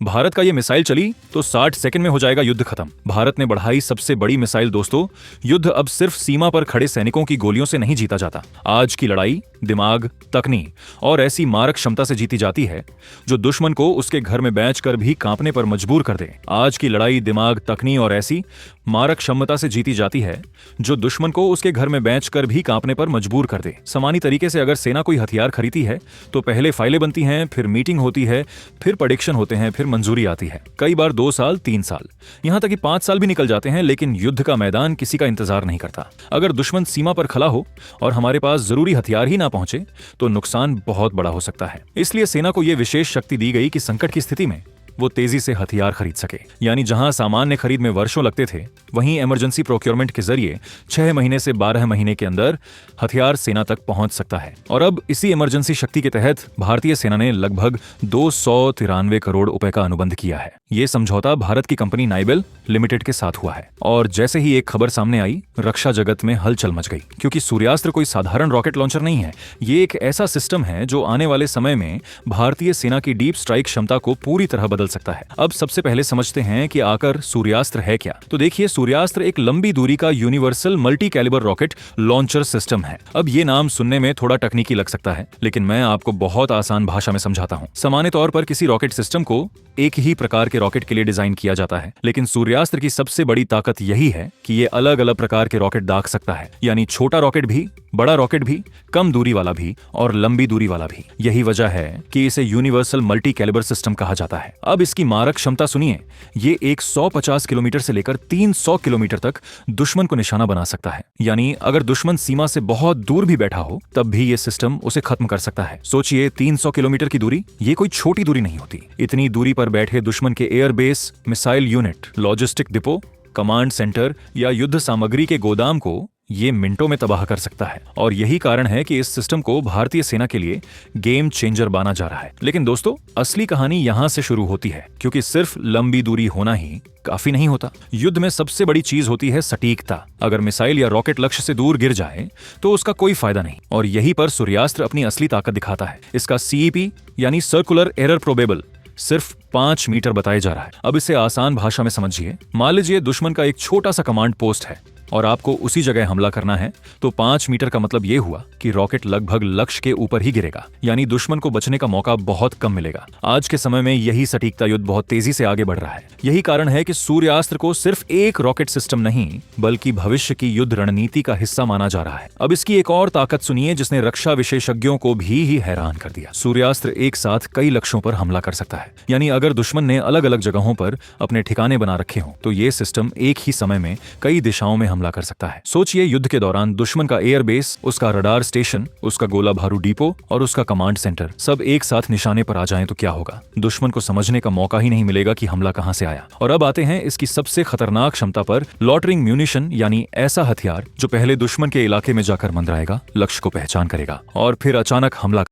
भारत का ये मिसाइल चली तो 60 सेकंड में हो जाएगा युद्ध खत्म। भारत ने बढ़ाई सबसे बड़ी मिसाइल दोस्तों। युद्ध अब सिर्फ सीमा पर खड़े सैनिकों की गोलियों से नहीं जीता जाता। आज की लड़ाई दिमाग, तकनीक और ऐसी मारक क्षमता से जीती जाती है जो दुश्मन को उसके घर में बैठकर भी कांपने पर मजबूर कर दे। आज की लड़ाई दिमाग, तकनीक और ऐसी मारक क्षमता से जीती जाती है जो दुश्मन को उसके घर में बैठकर भी कांपने पर मजबूर कर दे। सामान्य तरीके से अगर सेना कोई हथियार खरीदती है तो पहले फाइलें बनती हैं, फिर मीटिंग होती है, फिर प्रेडिक्शन होते हैं, फिर मंजूरी आती है। कई बार 2 साल, 3 साल, यहां तक कि 5 साल भी निकल जाते हैं, लेकिन युद्ध का मैदान किसी का इंतजार नहीं करता। अगर दुश्मन सीमा पर खड़ा हो और हमारे पास जरूरी हथियार ही ना पहुंचे तो नुकसान बहुत बड़ा हो सकता है। इसलिए सेना को यह विशेष शक्ति दी गई कि संकट की स्थिति में वो तेजी से हथियार खरीद सके। यानी जहां सामान्य खरीद में वर्षों लगते थे, वहीं इमरजेंसी प्रोक्योरमेंट के जरिए 6 महीने से 12 महीने के अंदर हथियार सेना तक पहुंच सकता है। और अब इसी इमरजेंसी शक्ति के तहत भारतीय सेना ने लगभग 293 करोड़ रुपए का अनुबंध किया है। ये समझौता भारत की कंपनी नाइबेल लिमिटेड के साथ हुआ है। और जैसे ही एक खबर सामने आई, रक्षा जगत में हलचल मच गई, क्योंकि सूर्यास्त्र कोई साधारण रॉकेट लॉन्चर नहीं है। ये एक ऐसा सिस्टम है जो आने वाले समय में भारतीय सेना की डीप स्ट्राइक क्षमता को पूरी तरह बदल सकता है। अब सबसे पहले समझते हैं कि आकर सूर्यास्त्र है क्या। तो देखिए, सूर्यास्त्र एक लंबी दूरी का universal multi calibre rocket launcher system है। अब ये नाम सुनने में थोड़ा तकनीकी लग सकता है, लेकिन मैं आपको बहुत आसान भाषा में समझाता हूं। सामान्य तौर पर किसी रॉकेट सिस्टम को एक ही प्रकार के रॉकेट के लिए डिजाइन किया जाता है, लेकिन सूर्यास्त्र की सबसे बड़ी ताकत यही है कि ये अलग अलग प्रकार के रॉकेट दाग सकता है। यानी छोटा रॉकेट भी, बड़ा रॉकेट भी, कम दूरी वाला भी और लंबी दूरी वाला भी। यही वजह है कि इसे यूनिवर्सल मल्टी कैलिबर सिस्टम कहा जाता है। अब इसकी मारक क्षमता सुनिए। ये 150 किलोमीटर से लेकर 300 किलोमीटर तक दुश्मन को निशाना बना सकता है। यानी अगर दुश्मन सीमा से बहुत दूर भी बैठा हो, तब भी ये सिस्टम उसे खत्म कर सकता है। सोचिए, 300 किलोमीटर की दूरी, ये कोई छोटी दूरी नहीं होती। इतनी दूरी पर बैठे दुश्मन के airbase, missile unit, logistic depot, command centre या युद्ध सामग्री के गोदाम को ये मिनटों में तबाह कर सकता है। और यही कारण है कि इस सिस्टम को भारतीय सेना के लिए गेम चेंजर माना जा रहा है। लेकिन दोस्तों, असली कहानी यहां से शुरू होती है, क्योंकि सिर्फ लंबी दूरी होना ही काफी नहीं होता। युद्ध में सबसे बड़ी चीज होती है सटीकता। अगर मिसाइल या रॉकेट लक्ष्य से दूर गिर जाए तो उसका कोई फायदा नहीं। और यहीं पर सूर्यास्त्र अपनी असली ताकत दिखाता है। इसका CEP यानी सर्कुलर एरर प्रोबेबल सिर्फ 5 मीटर बताया जा रहा है। अब इसे आसान भाषा में समझिए। मान लीजिए दुश्मन का एक छोटा सा कमांड पोस्ट है और आपको उसी जगह हमला करना है, तो 5 मीटर का मतलब यह हुआ कि रॉकेट लगभग लक्ष्य के ऊपर ही गिरेगा। यानी दुश्मन को बचने का मौका बहुत कम मिलेगा। आज के समय में यही सटीकता युद्ध बहुत तेजी से आगे बढ़ रहा है। यही कारण है कि सूर्यास्त्र को सिर्फ एक रॉकेट सिस्टम नहीं, बल्कि भविष्य की युद्ध रणनीति का हिस्सा माना जा रहा है। अब इसकी एक और ताकत सुनिए, जिसने रक्षा विशेषज्ञों को भी ही हैरान कर दिया। सूर्यास्त्र एक साथ कई लक्ष्यों पर हमला कर सकता है। यानी अगर दुश्मन ने अलग अलग जगहों पर अपने ठिकाने बना रखे हों, तो ये सिस्टम एक ही समय में कई दिशाओं में हमला कर सकता है। सोचिए, युद्ध के दौरान दुश्मन का एयरबेस, उसका रडार स्टेशन, उसका गोला बारूद डिपो और उसका कमांड सेंटर सब एक साथ निशाने पर आ जाएं तो क्या होगा। दुश्मन को समझने का मौका ही नहीं मिलेगा कि हमला कहां से आया। और अब आते हैं इसकी सबसे खतरनाक क्षमता पर, लॉटरिंग म्यूनिशन, यानी ऐसा हथियार जो पहले दुश्मन के इलाके में जाकर मंडराएगा, लक्ष्य को पहचान करेगा और फिर अचानक हमला